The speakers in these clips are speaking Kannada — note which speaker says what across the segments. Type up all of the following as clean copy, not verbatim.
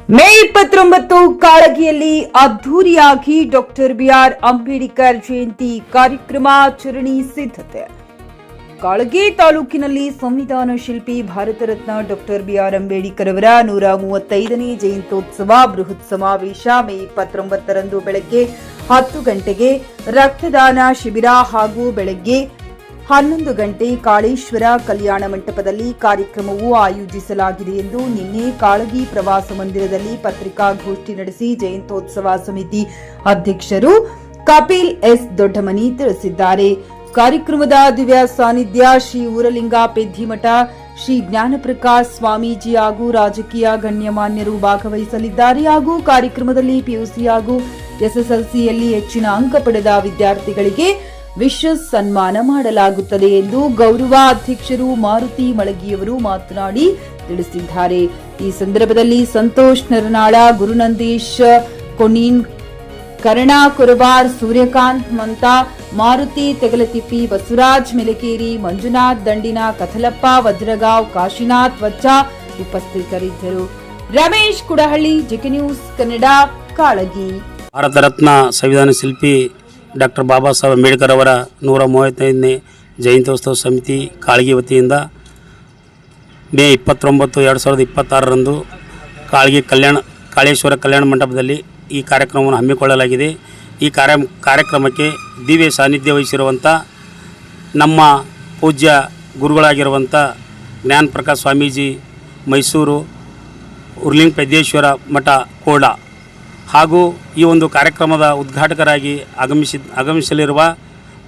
Speaker 1: ಮೇ 29 ಕಾಳಗಿಯಲ್ಲಿ ಅದ್ದೂರಿಯಾಗಿ ಡಾಕ್ಟರ್ ಬಿಆರ್ ಅಂಬೇಡ್ಕರ್ ಜಯಂತಿ ಕಾರ್ಯಕ್ರಮ ಆಚರಣೆ ಸಿದ್ಧತೆ. ಕಾಳಗಿ ತಾಲೂಕಿನಲ್ಲಿ ಸಂವಿಧಾನ ಶಿಲ್ಪಿ ಭಾರತ ರತ್ನ ಡಾಕ್ಟರ್ ಬಿಆರ್ ಅಂಬೇಡ್ಕರ್ ಅವರ 135ನೇ ಜಯಂತ್ಯೋತ್ಸವ ಬೃಹತ್ ಸಮಾವೇಶ ಮೇ 29ರಂದು ಬೆಳಗ್ಗೆ 10 ಗಂಟೆಗೆ ರಕ್ತದಾನ ಶಿಬಿರ ಹಾಗೂ ಬೆಳಗ್ಗೆ 11 ಗಂಟೆ ಕಾಳೇಶ್ವರ ಕಲ್ಯಾಣ ಮಂಟಪದಲ್ಲಿ ಕಾರ್ಯಕ್ರಮವು ಆಯೋಜಿಸಲಾಗಿದೆ ಎಂದು ನಿನ್ನೆ ಕಾಳಗಿ ಪ್ರವಾಸ ಮಂದಿರದಲ್ಲಿ ಪತ್ರಿಕಾಗೋಷ್ಠಿ ನಡೆಸಿ ಜಯಂತ್ಯೋತ್ಸವ ಸಮಿತಿ ಅಧ್ಯಕ್ಷರು ಕಪಿಲ್ ಎಸ್ ದೊಡ್ಡಮನಿ ತಿಳಿಸಿದ್ದಾರೆ. ಕಾರ್ಯಕ್ರಮದ ದಿವ್ಯ ಸಾನ್ನಿಧ್ಯ ಶ್ರೀ ಊರಲಿಂಗ ಪೆದ್ದಿಮಠ, ಶ್ರೀ ಜ್ಞಾನಪ್ರಕಾಶ್ ಸ್ವಾಮೀಜಿ ಹಾಗೂ ರಾಜಕೀಯ ಗಣ್ಯಮಾನ್ಯರು ಭಾಗವಹಿಸಲಿದ್ದಾರೆ ಹಾಗೂ ಕಾರ್ಯಕ್ರಮದಲ್ಲಿ ಪಿಯುಸಿ ಹಾಗೂ ಎಸ್ಎಸ್ಎಲ್ಸಿಯಲ್ಲಿ ಹೆಚ್ಚಿನ ಅಂಕ ಪಡೆದ ವಿದ್ಯಾರ್ಥಿಗಳಿಗೆ ವಿಶೇಷ ಸನ್ಮಾನ ಮಾಡಲಾಗುತ್ತದೆ ಎಂದು ಗೌರವ ಅಧ್ಯಕ್ಷರು ಮಾರುತಿ ಮಳಗಿಯವರು ಮಾತನಾಡಿ ತಿಳಿಸಿದ್ದಾರೆ. ಈ ಸಂದರ್ಭದಲ್ಲಿ ಸಂತೋಷ್ ನರನಾಳ, ಗುರುನಂದೀಶ್ ಕೊನೀನ್, ಕರ್ಣ ಕೊರಬಾರ್, ಸೂರ್ಯಕಾಂತ್ ಮಂತಾ, ಮಾರುತಿ ತೆಗಲತಿಪ್ಪಿ, ಬಸವರಾಜ್ ಮೆಲಕೇರಿ, ಮಂಜುನಾಥ್ ದಂಡಿನ, ಕಥಲಪ್ಪ ವಜ್ರಗಾಂವ್, ಕಾಶಿನಾಥ್ ವಜ್ಜಾ ಉಪಸ್ಥಿತರಿದ್ದರು. Ramesh Kudahalli, GK news Kannada, Kalagi.
Speaker 2: ಭಾರತ ರತ್ನ ಸಂವಿಧಾನ ಶಿಲ್ಪಿ ಡಾಕ್ಟರ್ ಬಾಬಾ ಸಾಹೇಬ್ ಅಂಬೇಡ್ಕರ್ ಅವರ 135ನೇ ಜಯಂತ್ಯೋತ್ಸವ ಸಮಿತಿ ಕಾಳಗಿ ವತಿಯಿಂದ ಮೇ 29, 2026ರಂದು ಕಾಳಗಿ ಕಾಳೇಶ್ವರ ಕಲ್ಯಾಣ ಮಂಟಪದಲ್ಲಿ ಈ ಕಾರ್ಯಕ್ರಮವನ್ನು ಹಮ್ಮಿಕೊಳ್ಳಲಾಗಿದೆ. ಈ ಕಾರ್ಯಕ್ರಮಕ್ಕೆ ದಿವ್ಯ ಸಾನ್ನಿಧ್ಯ ವಹಿಸಿರುವಂಥ ನಮ್ಮ ಪೂಜ್ಯ ಗುರುಗಳಾಗಿರುವಂಥ ಜ್ಞಾನಪ್ರಕಾಶ್ ಸ್ವಾಮೀಜಿ ಮೈಸೂರು, ಉರ್ಲಿಂಗ ಪೆದ್ದೇಶ್ವರ ಮಠ ಕೋಡ ಹಾಗೂ ಈ ಒಂದು ಕಾರ್ಯಕ್ರಮದ ಉದ್ಘಾಟಕರಾಗಿ ಆಗಮಿಸಲಿರುವ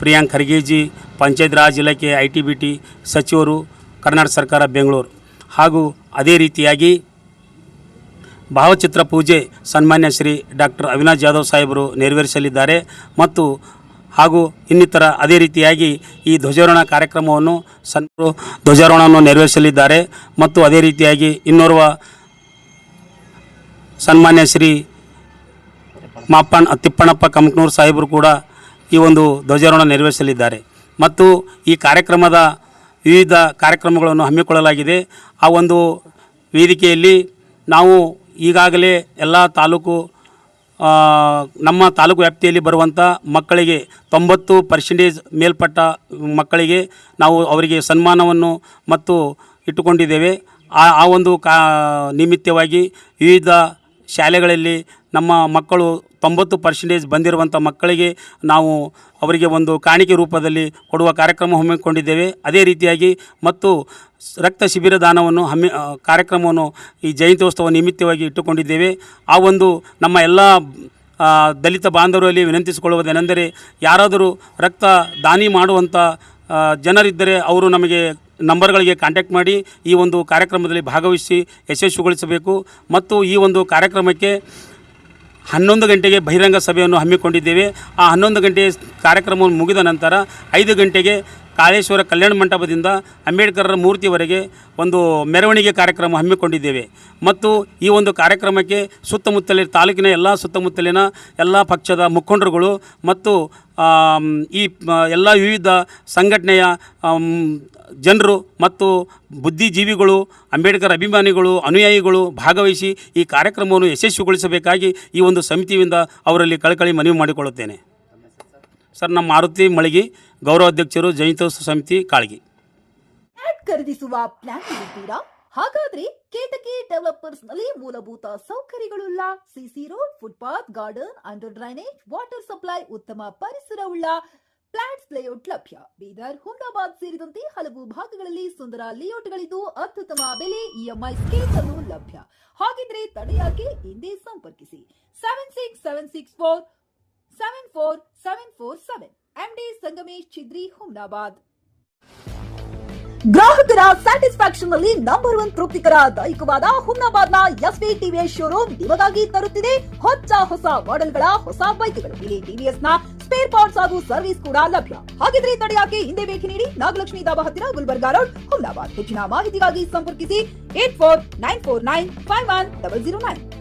Speaker 2: ಪ್ರಿಯಾಂಕ್ ಖರ್ಗೆಜಿ, ಪಂಚಾಯತ್ ರಾಜ್ ಇಲಾಖೆ ITBT ಸಚಿವರು, ಕರ್ನಾಟಕ ಸರ್ಕಾರ ಬೆಂಗಳೂರು ಹಾಗೂ ಅದೇ ರೀತಿಯಾಗಿ ಭಾವಚಿತ್ರ ಪೂಜೆ ಸನ್ಮಾನ್ಯ ಶ್ರೀ ಡಾಕ್ಟರ್ ಅವಿನಾಶ್ ಜಾಧವ್ ಸಾಹೇಬರು ನೆರವೇರಿಸಲಿದ್ದಾರೆ ಮತ್ತು ಹಾಗೂ ಇನ್ನಿತರ ಅದೇ ರೀತಿಯಾಗಿ ಈ ಧ್ವಜಾರೋಹಣ ಕಾರ್ಯಕ್ರಮವನ್ನು ಧ್ವಜಾರೋಹಣವನ್ನು ನೆರವೇರಿಸಲಿದ್ದಾರೆ ಮತ್ತು ಅದೇ ರೀತಿಯಾಗಿ ಇನ್ನೋರ್ವ ಸನ್ಮಾನ್ಯ ಶ್ರೀ ತಿಪ್ಪಣ್ಣಪ್ಪ ಕಮಕ್ನೂರು ಸಾಹೇಬರು ಕೂಡ ಈ ಒಂದು ಧ್ವಜಾರೋಹಣ ನೆರವೇರಿಸಲಿದ್ದಾರೆ ಮತ್ತು ಈ ಕಾರ್ಯಕ್ರಮದ ವಿವಿಧ ಕಾರ್ಯಕ್ರಮಗಳನ್ನು ಹಮ್ಮಿಕೊಳ್ಳಲಾಗಿದೆ. ಆ ಒಂದು ವೇದಿಕೆಯಲ್ಲಿ ನಾವು ಈಗಾಗಲೇ ಎಲ್ಲ ನಮ್ಮ ತಾಲೂಕು ವ್ಯಾಪ್ತಿಯಲ್ಲಿ ಬರುವಂಥ ಮಕ್ಕಳಿಗೆ 90% ಮೇಲ್ಪಟ್ಟ ಮಕ್ಕಳಿಗೆ ನಾವು ಅವರಿಗೆ ಸನ್ಮಾನವನ್ನು ಮತ್ತು ಇಟ್ಟುಕೊಂಡಿದ್ದೇವೆ. ಆ ಒಂದು ನಿಮಿತ್ತವಾಗಿ ವಿವಿಧ ಶಾಲೆಗಳಲ್ಲಿ ನಮ್ಮ ಮಕ್ಕಳು 90% ಬಂದಿರುವಂಥ ಮಕ್ಕಳಿಗೆ ನಾವು ಅವರಿಗೆ ಒಂದು ಕಾಣಿಕೆ ರೂಪದಲ್ಲಿ ಕೊಡುವ ಕಾರ್ಯಕ್ರಮ ಹಮ್ಮಿಕೊಂಡಿದ್ದೇವೆ. ಅದೇ ರೀತಿಯಾಗಿ ಮತ್ತು ರಕ್ತ ಶಿಬಿರ ದಾನವನ್ನು ಕಾರ್ಯಕ್ರಮವನ್ನು ಈ ಜಯಂತ್ಯೋತ್ಸವ ನಿಮಿತ್ತವಾಗಿ ಇಟ್ಟುಕೊಂಡಿದ್ದೇವೆ. ಆ ಒಂದು ನಮ್ಮ ಎಲ್ಲ ದಲಿತ ಬಾಂಧವರಲ್ಲಿ ವಿನಂತಿಸಿಕೊಳ್ಳುವುದೇನೆಂದರೆ ಯಾರಾದರೂ ರಕ್ತ ದಾನಿ ಮಾಡುವಂಥ ಜನರಿದ್ದರೆ ಅವರು ನಮಗೆ ನಂಬರ್ಗಳಿಗೆ ಕಾಂಟ್ಯಾಕ್ಟ್ ಮಾಡಿ ಈ ಒಂದು ಕಾರ್ಯಕ್ರಮದಲ್ಲಿ ಭಾಗವಹಿಸಿ ಯಶಸ್ವಿಗೊಳಿಸಬೇಕು. ಮತ್ತು ಈ ಒಂದು ಕಾರ್ಯಕ್ರಮಕ್ಕೆ 11 ಗಂಟೆಗೆ ಬಹಿರಂಗ ಸಭೆಯನ್ನು ಹಮ್ಮಿಕೊಂಡಿದ್ದೇವೆ. ಆ 11 ಗಂಟೆ ಕಾರ್ಯಕ್ರಮವನ್ನು ಮುಗಿದ ನಂತರ 5 ಗಂಟೆಗೆ ಕಾಳೇಶ್ವರ ಕಲ್ಯಾಣ ಮಂಟಪದಿಂದ ಅಂಬೇಡ್ಕರರ ಮೂರ್ತಿವರೆಗೆ ಒಂದು ಮೆರವಣಿಗೆ ಕಾರ್ಯಕ್ರಮ ಹಮ್ಮಿಕೊಂಡಿದ್ದೇವೆ. ಮತ್ತು ಈ ಒಂದು ಕಾರ್ಯಕ್ರಮಕ್ಕೆ ತಾಲೂಕಿನ ಸುತ್ತಮುತ್ತಲಿನ ಎಲ್ಲ ಪಕ್ಷದ ಮುಖಂಡರುಗಳು ಮತ್ತು ಈ ಎಲ್ಲ ವಿವಿಧ ಸಂಘಟನೆಯ ಜನರು ಮತ್ತು ಬುದ್ಧಿಜೀವಿಗಳು, ಅಂಬೇಡ್ಕರ್ ಅಭಿಮಾನಿಗಳು, ಅನುಯಾಯಿಗಳು ಭಾಗವಹಿಸಿ ಈ ಕಾರ್ಯಕ್ರಮವನ್ನು ಯಶಸ್ವಿಗೊಳಿಸಬೇಕಾಗಿ ಈ ಒಂದು ಸಮಿತಿಯಿಂದ ಅವರಲ್ಲಿ ಕಳಕಳಿ ಮನವಿ ಮಾಡಿಕೊಳ್ಳುತ್ತೇನೆ. ಸರ್, ನಮ್ಮ ಮಾರುತಿ ಮಳಗಿ, ಗೌರವ ಅಧ್ಯಕ್ಷರು, ಜಯಂತ್ಯೋತ್ಸವ ಸಮಿತಿ ಕಾಳಗಿ.
Speaker 3: ಖರೀದಿಸುವ ಪ್ಲಾನ್ ಇದ್ದೀರಾ? ಹಾಗಾದ್ರೆ ಕೇತಕಿ ಡೆವಲಪರ್ಸ್ ನಲ್ಲಿ ಮೂಲಭೂತ ಸೌಕರ್ಯಗಳುಳ್ಳ CC road, footpath, garden, under drainage, water supply, ಉತ್ತಮ ಪರಿಸರವುಳ್ಳ ಫ್ಲಾಟ್ಸ್ ಲೇಔಟ್ ಲಭ್ಯ. ಬೀದರ್, ಹುಮ್ನಾಬಾದ್ ಸೇರಿದಂತೆ ಹಲವು ಭಾಗಗಳಲ್ಲಿ ಸುಂದರ ಲೇಔಟ್ಗಳಿದ್ದು ಅತ್ಯುತ್ತಮ ಬೆಲೆ, EMI ಸ್ಕೀಮ್ಸ್ ಅನ್ನು ಲಭ್ಯ. ಹಾಗಿದ್ರೆ ತಡೆಯಾಕೆ ಹಿಂದೆ ಸಂಪರ್ಕಿಸಿ 7676474747 MD ಸಂಗಮೇಶ್ ಚಿದ್ರಿ, ಹುಮ್ನಾಬಾದ್. ಗ್ರಾಹಕರ ಸ್ಯಾಟಿಸ್ಫ್ಯಾಕ್ಷನ್ ನಲ್ಲಿ ನಂಬರ್ 1 ತೃಪ್ತಿಕರ ದೈಹಿಕವಾದ ಹುಮ್ನಾಬಾದ್ನ SV TVS ಶೋರೂಮ್ ನಿಮಗಾಗಿ ತರುತ್ತಿದೆ ಹೊಸ ಮಾಡೆಲ್ಗಳ ಹೊಸ ಬೈಕ್ಗಳು. ಇಲ್ಲಿ TVS ನ ಸ್ಪೇರ್ ಪಾರ್ಟ್ಸ್ ಹಾಗೂ ಸರ್ವಿಸ್ ಕೂಡ ಲಭ್ಯ. ಹಾಗಿದ್ರೆ ತಡೆಯಾಕೆ ಹಿಂದೆ ಭೇಟಿ ನೀಡಿ ನಾಗಲಕ್ಷ್ಮಿ ದಾಬಾ ಹತ್ತಿರ, ಗುಲ್ಬರ್ಗಾ ರೋಡ್, ಹುಮ್ನಾಬಾದ್. ಹೆಚ್ಚಿನ ಮಾಹಿತಿಗಾಗಿ ಸಂಪರ್ಕಿಸಿ 8494951009.